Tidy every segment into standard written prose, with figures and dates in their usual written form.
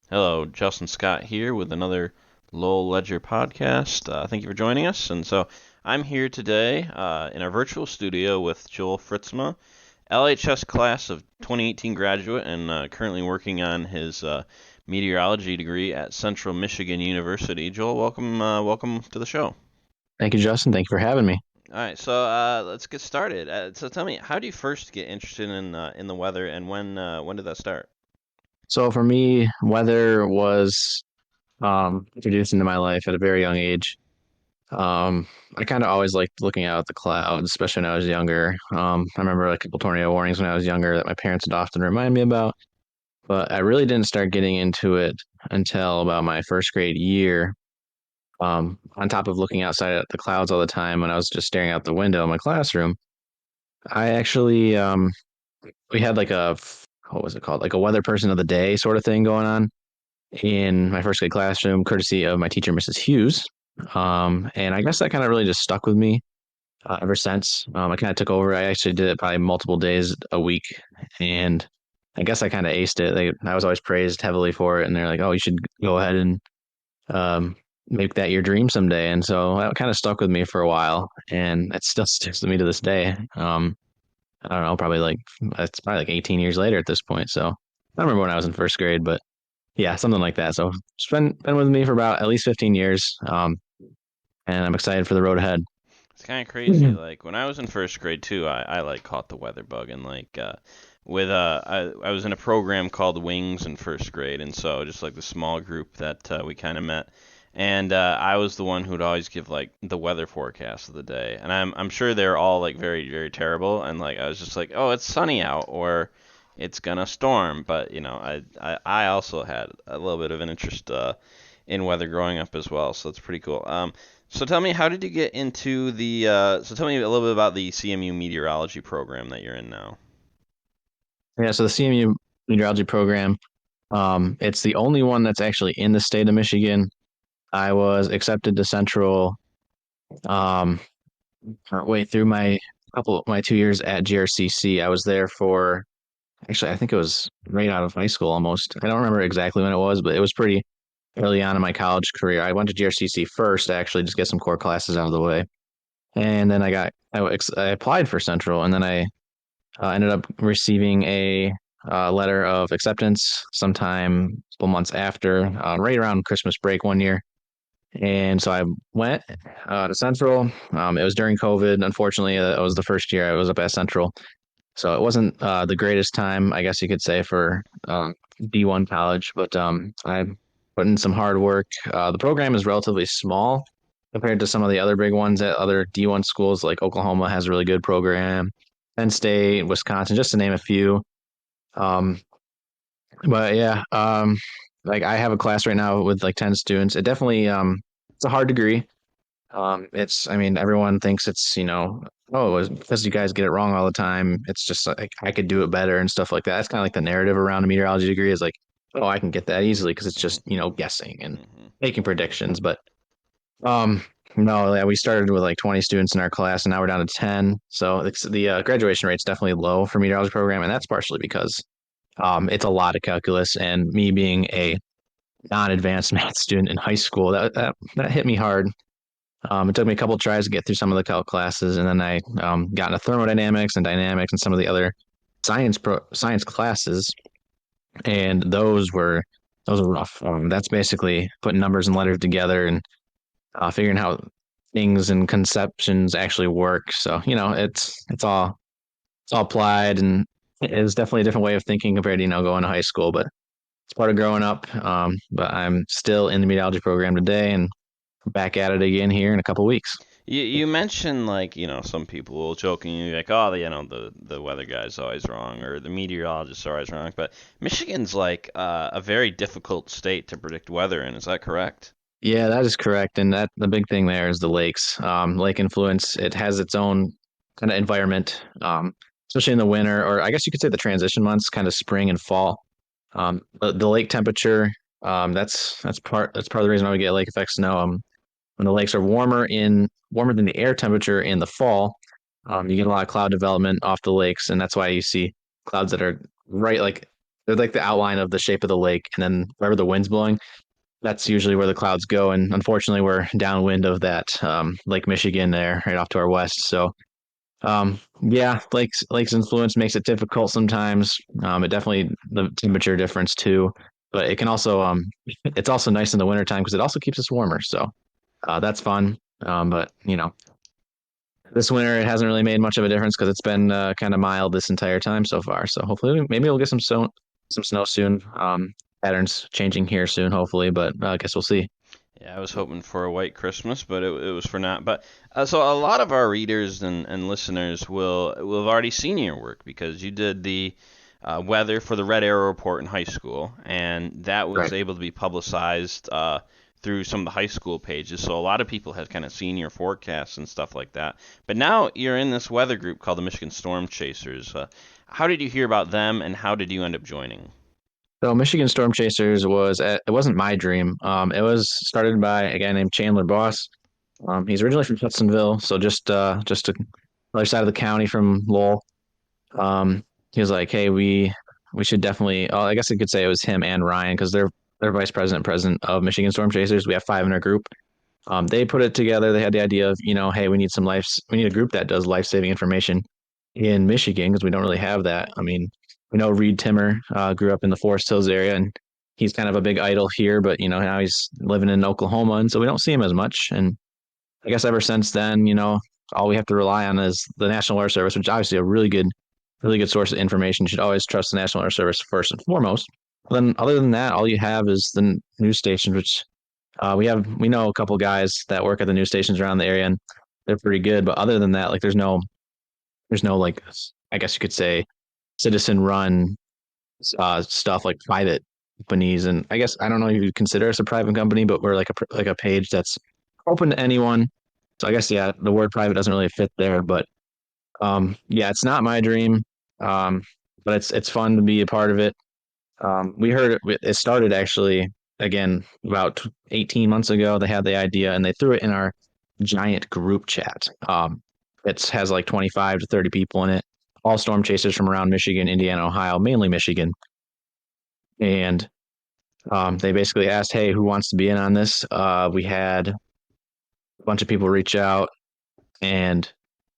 Hello, Justin Scott here with another Lowell Ledger podcast. Thank you for joining us. And so I'm here today in our virtual studio with Joel Fritsma, LHS class of 2018 graduate, and currently working on his meteorology degree at Central Michigan University. Joel, welcome to the show. Thank you, Justin. Thank you for having me. All right, so let's get started. So tell me, how do you first get interested in the weather, and when did that start? So for me, weather was introduced into my life at a very young age. Um, I kind of always liked looking out at the clouds, especially when I was younger. I remember a couple tornado warnings when I was younger that my parents would often remind me about, but I really didn't start getting into it until about my first grade year. On top of looking outside at the clouds all the time when I was just staring out the window in my classroom, I actually we had like what was it called? Like a weather person of the day sort of thing going on in my first grade classroom, courtesy of my teacher, Mrs. Hughes. And I guess that kind of really just stuck with me ever since. I kind of took over. I actually did it probably multiple days a week, and I guess I kind of aced it. I was always praised heavily for it, and they're like, "Oh, you should go ahead and um, make that your dream someday." And so that kind of stuck with me for a while, and it still sticks with me to this day. I don't know, probably like it's probably like 18 years later at this point. So I don't remember when I was in first grade, but yeah, something like that. So it's been with me for about at least 15 years. And I'm excited for the road ahead. It's kind of crazy. Like when I was in first grade too, I like caught the weather bug and I was in a program called Wings in first grade, and so just like the small group that we kind of met, and I was the one who'd always give like the weather forecast of the day, and I'm sure they're all like very terrible, and like I was just like, oh, it's sunny out or it's gonna storm, but I also had a little bit of an interest in weather growing up as well, so it's pretty cool. So tell me, how did you get into so tell me a little bit about the CMU meteorology program that you're in now. Yeah, so the CMU meteorology program, it's the only one that's actually in the state of Michigan. I was accepted to Central um, partway through my 2 years at GRCC. I was there for actually I think it was right out of high school almost. I don't remember exactly when it was, but it was pretty early on in my college career. I went to GRCC first, actually, just get some core classes out of the way, and then I applied for Central, and then I ended up receiving a letter of acceptance sometime a couple months after, right around Christmas break one year. And so I went to Central. It was during COVID. Unfortunately, it was the first year I was up at Central. So it wasn't the greatest time, I guess you could say, for D1 college, but I put in some hard work. The program is relatively small compared to some of the other big ones at other D1 schools, like Oklahoma has a really good program, Penn State, Wisconsin, just to name a few. Um, but yeah, like I have a class right now with like 10 students. It definitely, it's a hard degree. I mean, everyone thinks oh, it's because you guys get it wrong all the time. It's just like I could do it better and stuff like that. That's kind of like the narrative around a meteorology degree is like, oh, I can get that easily because it's Hmm. just, guessing and Hmm. making predictions. But um, no, yeah, we started with like 20 students in our class and now we're down to 10. So the graduation rate's definitely low for meteorology program. And that's partially because it's a lot of calculus and me being a non-advanced math student in high school, that hit me hard. It took me a couple of tries to get through some of the calc classes, and then I got into thermodynamics and dynamics and some of the other science classes, and those were rough. That's basically putting numbers and letters together and figuring how things and conceptions actually work. So it's all applied, and it is definitely a different way of thinking compared to going to high school, but it's part of growing up. But I'm still in the meteorology program today, and back at it again here in a couple of weeks. You mentioned like some people will jokingly like, oh, the weather guy's always wrong or the meteorologists are always wrong, but Michigan's like a very difficult state to predict weather in. Is that correct? Yeah, that is correct. And that the big thing there is the lakes. Lake influence. It has its own kind of environment, especially in the winter, or I guess you could say the transition months, kind of spring and fall. The lake temperature, that's part of the reason why we get lake effect snow. When the lakes are warmer than the air temperature in the fall, you get a lot of cloud development off the lakes, and that's why you see clouds that are right like they're like the outline of the shape of the lake, and then wherever the wind's blowing, that's usually where the clouds go. And unfortunately, we're downwind of that Lake Michigan there, right off to our west. So yeah, lakes influence makes it difficult sometimes. It definitely the temperature difference too, but it can also it's also nice in the wintertime because it also keeps us warmer. So that's fun. But this winter it hasn't really made much of a difference because it's been kind of mild this entire time so far. So hopefully maybe we'll get some snow soon. Patterns changing here soon, hopefully, but I guess we'll see. Yeah, I was hoping for a white Christmas, but it was for not. But so a lot of our readers and listeners will have already seen your work because you did the weather for the Red Arrow Report in high school, and that was Right. able to be publicized through some of the high school pages. So a lot of people had kind of seen your forecasts and stuff like that. But now you're in this weather group called the Michigan Storm Chasers. How did you hear about them, and how did you end up joining? So Michigan Storm Chasers it wasn't my dream. It was started by a guy named Chandler Boss. He's originally from Hudsonville, so just to other side of the county from Lowell. He was like, "Hey, we should definitely." Oh, I guess I could say it was him and Ryan because they're vice president and president of Michigan Storm Chasers. We have five in our group. They put it together. They had the idea of, hey, we need a group that does life saving information in Michigan because we don't really have that. I mean, we know Reed Timmer grew up in the Forest Hills area, and he's kind of a big idol here, but now he's living in Oklahoma, and so we don't see him as much. And I guess ever since then, all we have to rely on is the National Weather Service, which is obviously a really good source of information. You should always trust the National Weather Service first and foremost. But then, other than that, all you have is the news stations, which we know a couple guys that work at the news stations around the area, and they're pretty good. But other than that, like there's no like I guess you could say citizen run stuff like private companies. And I guess I don't know if you'd consider us a private company, but we're like a page that's open to anyone. So I guess yeah, the word private doesn't really fit there, but yeah, it's not my dream. Um, but it's fun to be a part of it. We heard it started actually again about 18 months ago. They had the idea and they threw it in our giant group chat. It has like 25 to 30 people in it, all storm chasers from around Michigan, Indiana, Ohio, mainly Michigan. And they basically asked, "Hey, who wants to be in on this?" We had a bunch of people reach out, and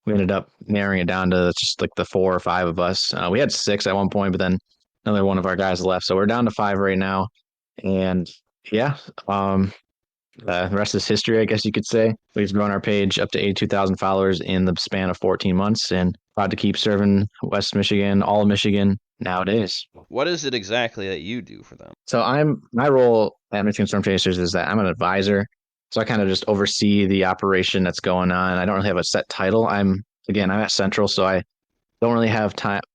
we ended up narrowing it down to just like the four or five of us. We had six at one point, but then another one of our guys left, so we're down to five right now. And yeah, um, the rest is history, I guess you could say. We've grown our page up to 82,000 followers in the span of 14 months, and proud to keep serving West Michigan, all of Michigan nowadays. What is it exactly that you do for them? So my role at Michigan Storm Chasers is that I'm an advisor. So I kind of just oversee the operation that's going on. I don't really have a set title. I'm at Central, so I don't really have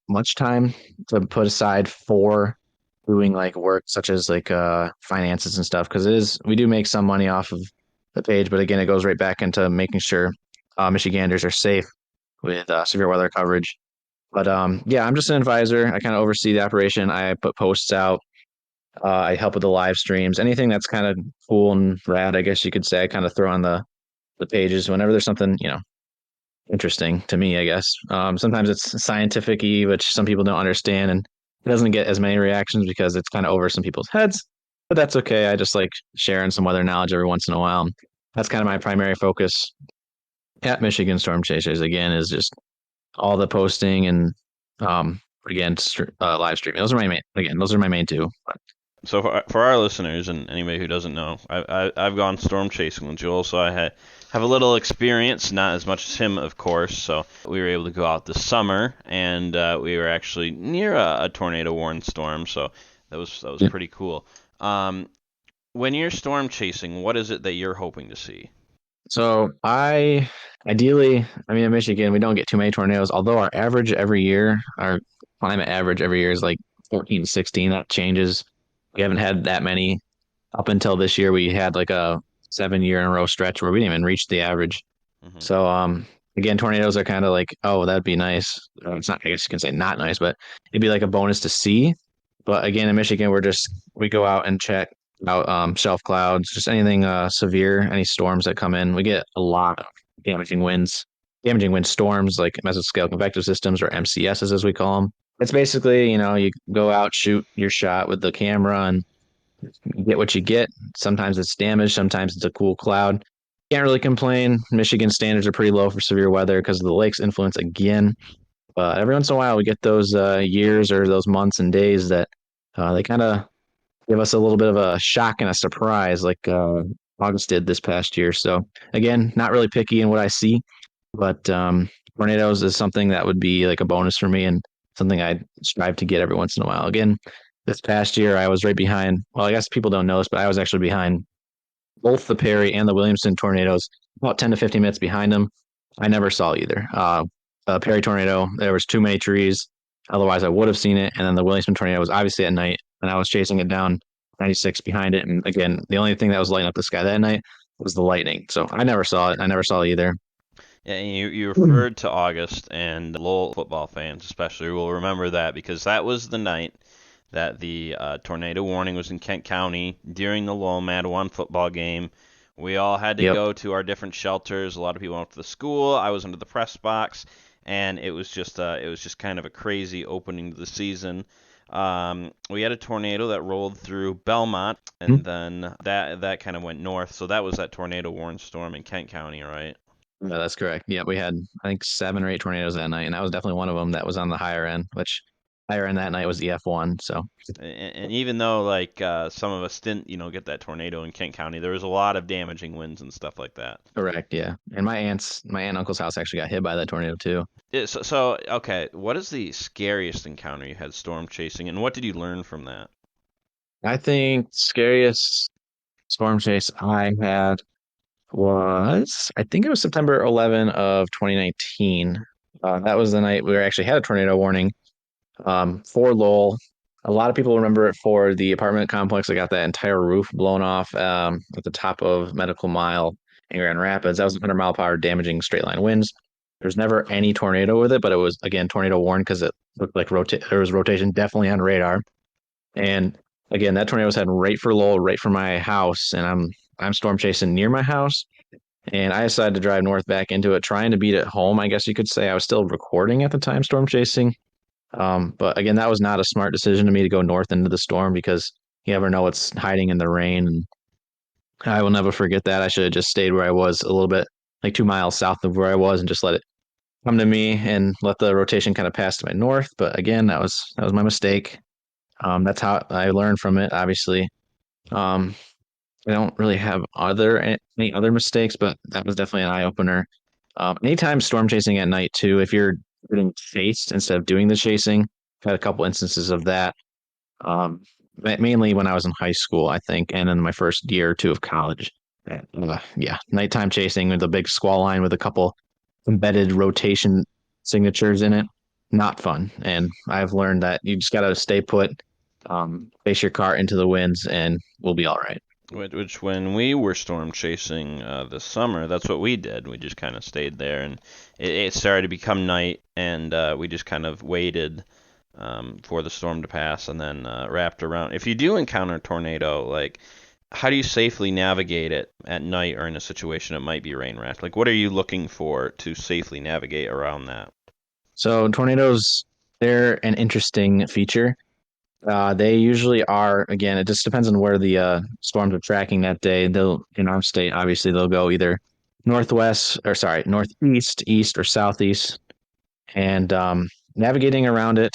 much time to put aside for doing like work such as like finances and stuff because we do make some money off of the page, but again, it goes right back into making sure Michiganders are safe with severe weather coverage. But yeah, I'm just an advisor. I kind of oversee the operation. I put posts out. I help with the live streams. Anything that's kind of cool and rad, I guess you could say. I kind of throw on the pages whenever there's something interesting to me, I guess. Sometimes it's scientific-y, which some people don't understand, and it doesn't get as many reactions because it's kind of over some people's heads. But that's okay. I just like sharing some weather knowledge every once in a while. That's kind of my primary focus at Michigan Storm Chasers. Again, is just all the posting and again live streaming. Those are my main two. So for our listeners and anybody who doesn't know, I've gone storm chasing with Joel, so have a little experience, not as much as him, of course. So we were able to go out this summer, and we were actually near a tornado warned storm, so that was Yeah. pretty cool. Um, when you're storm chasing, what is it that you're hoping to see? So I mean, in Michigan, we don't get too many tornadoes, although our climate average every year is like 14 to 16. That changes. We haven't had that many up until this year. We had like a 7 year in a row stretch where we didn't even reach the average. Hmm. So, again, tornadoes are kind of like, oh, that'd be nice. It's not, I guess you can say not nice, but it'd be like a bonus to see. But again, in Michigan, we go out and check out shelf clouds, just anything severe, any storms that come in. We get a lot of damaging winds, damaging wind storms like mesoscale convective systems or MCSs as we call them. It's basically, you go out, shoot your shot with the camera, and you get what you get. Sometimes it's damaged, sometimes it's a cool cloud. Can't really complain. Michigan standards are pretty low for severe weather because of the lake's influence again. But every once in a while, we get those years or those months and days that they kind of give us a little bit of a shock and a surprise, like August did this past year. So again, not really picky in what I see, but tornadoes is something that would be like a bonus for me and something I strive to get every once in a while. Again, this past year I was right behind. Well, I guess people don't know this, but I was actually behind both the Perry and the Williamson tornadoes, about 10 to 15 minutes behind them. I never saw either. Perry tornado, there was too many trees. Otherwise, I would have seen it. And then the Williamson tornado was obviously at night, and I was chasing it down 96 behind it. And again, the only thing that was lighting up the sky that night was the lightning. So I never saw it. I never saw it either. Yeah, and you referred to August, and Lowell football fans especially will remember that because that was the night that the tornado warning was in Kent County during the Lowell Madawan football game. We all had to Yep. go to our different shelters. A lot of people went to the school. I was under the press box, and it was just kind of a crazy opening to the season. We had a tornado that rolled through Belmont, and then that kind of went north. So that was that tornado warning storm in Kent County, right? No, that's correct. Yeah, we had I think 7 or 8 tornadoes that night, and that was definitely one of them that was on the higher end. Which higher end that night was the F1. So And even though like some of us didn't, get that tornado in Kent County, there was a lot of damaging winds and stuff like that. correct. Yeah, and my aunt and uncle's house actually got hit by that tornado too. So okay, what is the scariest encounter you had storm chasing, and what did you learn from that? I think scariest storm chase I had was I think it was September 11 of 2019. That was the night we actually had a tornado warning for Lowell. A lot of people remember it for the apartment complex that got that entire roof blown off at the top of Medical Mile in Grand Rapids. That was 100-mile-per-hour damaging straight line winds. There's never any tornado with it, but it was again tornado warned because it looked like there was rotation definitely on radar. And again, that tornado was heading right for Lowell, right for my house, and I'm storm chasing near my house. And I decided to drive north back into it, trying to beat it home. I guess you could say I was still recording at the time, storm chasing. But again, that was not a smart decision to me to go north into the storm because you never know what's hiding in the rain. And I will never forget that. I should have just stayed where I was a little bit, like 2 miles south of where I was, and just let it come to me and let the rotation kind of pass to my north. But again, that was my mistake. That's how I learned from it. Obviously, um, I don't really have any other mistakes, but that was definitely an eye opener. Anytime storm chasing at night too, if you're getting chased instead of doing the chasing, I've had a couple instances of that. Um, Mainly when I was in high school, I think, and in my first year or two of college. Yeah, nighttime chasing with a big squall line with a couple embedded rotation signatures in it. Not fun. And I've learned that you just got to stay put, face your car into the winds, and we'll be all right. Which when we were storm chasing this summer, that's what we did. We just kind of stayed there, and it started to become night, and we just kind of waited for the storm to pass, and then wrapped around. If you do encounter a tornado, like how do you safely navigate it at night or in a situation it might be rain wrapped? Like what are you looking for to safely navigate around that? So tornadoes, they're an interesting feature. They usually are, again, it just depends on where the storms are tracking that day. They'll, in our state, obviously, they'll go either northwest, or sorry, northeast, east, or southeast. And navigating around it,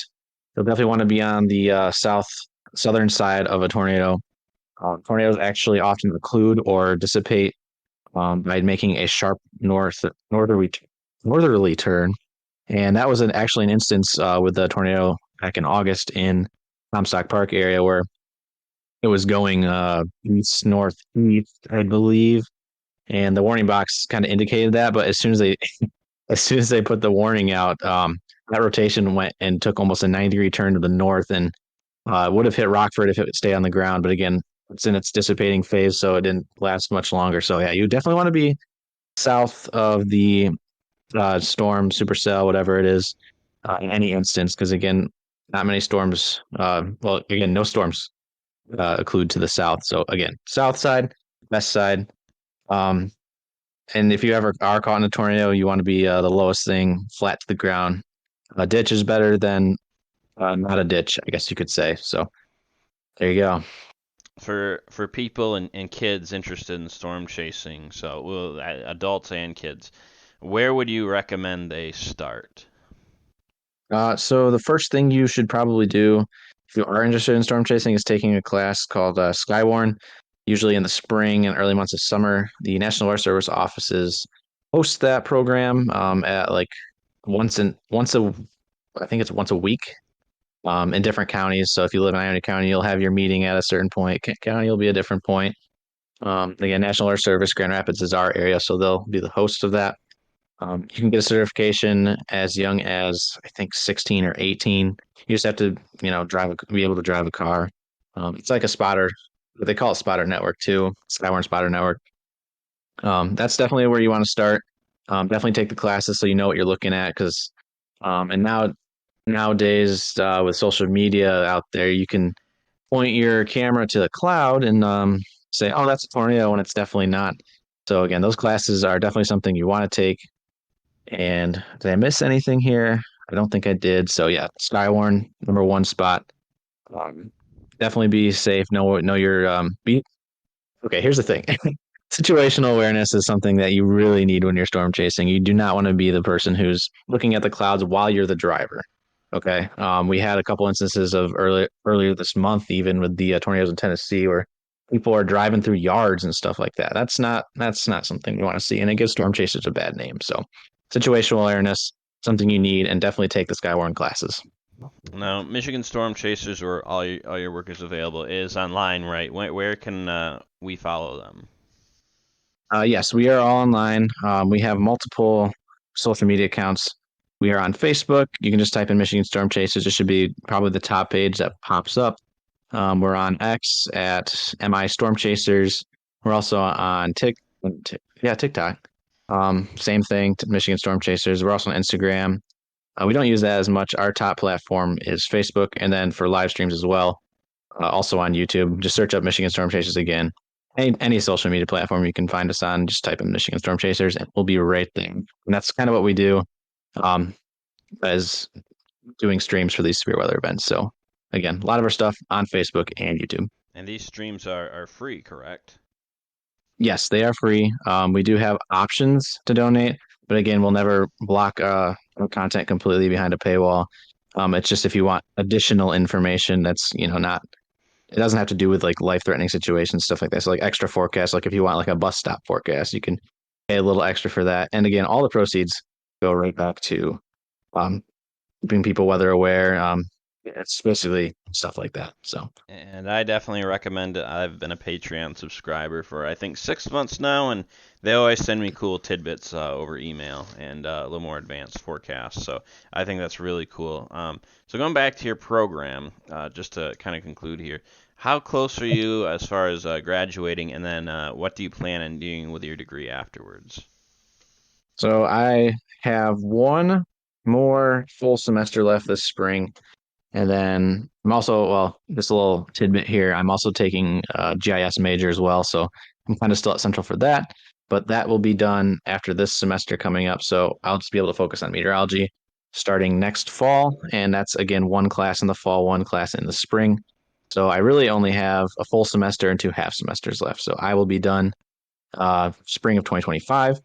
you'll definitely want to be on the southern side of a tornado. Tornadoes actually often occlude or dissipate by making a sharp northerly northerly turn. And that was actually an instance with the tornado back in August in Comstock Park area where it was going east northeast, I believe, and the warning box kind of indicated that. But as soon as they put the warning out, that rotation went and took almost a 90-degree turn to the north, and would have hit Rockford if it stayed on the ground. But again, it's in its dissipating phase, so it didn't last much longer. So yeah, you definitely want to be south of the storm, supercell, whatever it is, in any instance, because again, not many storms. Well, again, no storms occlude to the south. So again, south side, west side. Um, and if you ever are caught in a tornado, you want to be the lowest thing, flat to the ground. A ditch is better than not a ditch, I guess you could say. So there you go. For people and kids interested in storm chasing, so well, adults and kids, where would you recommend they start? So the first thing you should probably do if you are interested in storm chasing is taking a class called Skywarn. Usually in the spring and early months of summer, the National Weather Service offices host that program at like once a I think it's once a week in different counties. So if you live in Iona County, you'll have your meeting at a certain point. Kent County will be a different point. Again, National Weather Service, Grand Rapids is our area, so they'll be the host of that. You can get a certification as young as I think 16 or 18. You just have to, be able to drive a car. It's like a spotter, but they call it spotter network too, Skywarn spotter network. That's definitely where you want to start. Definitely take the classes so you know what you're looking at because, and nowadays with social media out there, you can point your camera to the cloud and say, "Oh, that's a tornado," when it's definitely not. So again, those classes are definitely something you want to take. And did I miss anything here? I don't think I did. So yeah, Skywarn, number one spot. Um, Definitely be safe. Know your be okay. Here's the thing. Situational awareness is something that you really need when you're storm chasing. You do not want to be the person who's looking at the clouds while you're the driver. Okay. We had a couple instances of earlier this month, even with the tornadoes in Tennessee, where people are driving through yards and stuff like that. That's not something you want to see, and it gives storm chasers a bad name. So, situational awareness, something you need, and definitely take the Skywarn classes. Now, Michigan Storm Chasers, where all your work is available, is online, right? Where can we follow them? Yes, we are all online. We have multiple social media accounts. We are on Facebook. You can just type in Michigan Storm Chasers. It should be probably the top page that pops up. We're on X at MI Storm Chasers. We're also on TikTok. Same thing, Michigan Storm Chasers. We're also on Instagram. We don't use that as much. Our top platform is Facebook, and then for live streams as well, also on YouTube. Just search up Michigan Storm Chasers again. Any social media platform you can find us on, just type in Michigan Storm Chasers, and we'll be right there. And that's kind of what we do, um, as doing streams for these severe weather events. So again, a lot of our stuff on Facebook and YouTube. And these streams are free, correct? Yes, they are free. We do have options to donate, but again, we'll never block our content completely behind a paywall. It's just if you want additional information that's, not, it doesn't have to do with like life-threatening situations, stuff like that. So like extra forecast, like if you want like a bus stop forecast, you can pay a little extra for that. And again, all the proceeds go right back to um, keeping people weather aware. It's basically stuff like that. So And I definitely recommend it. I've been a Patreon subscriber for I think 6 months now, and they always send me cool tidbits over email and a little more advanced forecasts. So I think that's really cool. So going back to your program, just to kind of conclude here, how close are you as far as graduating, and then what do you plan on doing with your degree afterwards? so I have one more full semester left this spring. And then I'm also, well, just a little tidbit here. I'm also taking GIS major as well. So I'm kind of still at Central for that, but that will be done after this semester coming up. So I'll just be able to focus on meteorology starting next fall. And that's again one class in the fall, one class in the spring. So I really only have a full semester and two half semesters left. So I will be done spring of 2025.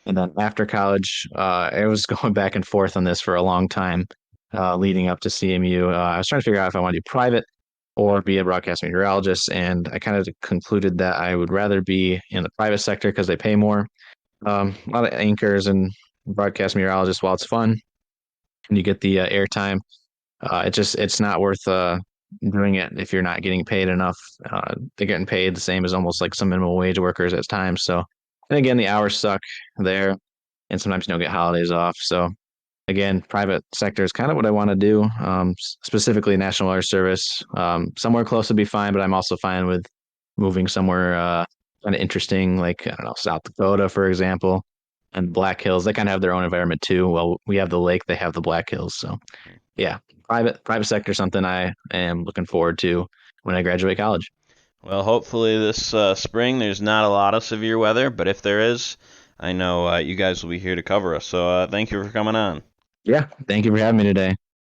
And then after college, I was going back and forth on this for a long time leading up to CMU. I was trying to figure out if I want to do private or be a broadcast meteorologist. And I kind of concluded that I would rather be in the private sector because they pay more. A lot of anchors and broadcast meteorologists, while it's fun and you get the airtime, it's not worth doing it if you're not getting paid enough. They're getting paid the same as almost like some minimum wage workers at times. So, and again, the hours suck there, and sometimes you don't get holidays off. So, again, private sector is kind of what I want to do. Specifically, National Weather Service. Somewhere close would be fine, but I'm also fine with moving somewhere kind of interesting, like I don't know, South Dakota, for example, and Black Hills. They kind of have their own environment too. Well, we have the lake, they have the Black Hills. So yeah, private sector is something I am looking forward to when I graduate college. Well, hopefully this spring there's not a lot of severe weather, but if there is, I know you guys will be here to cover us. So thank you for coming on. Yeah, thank you for having me today.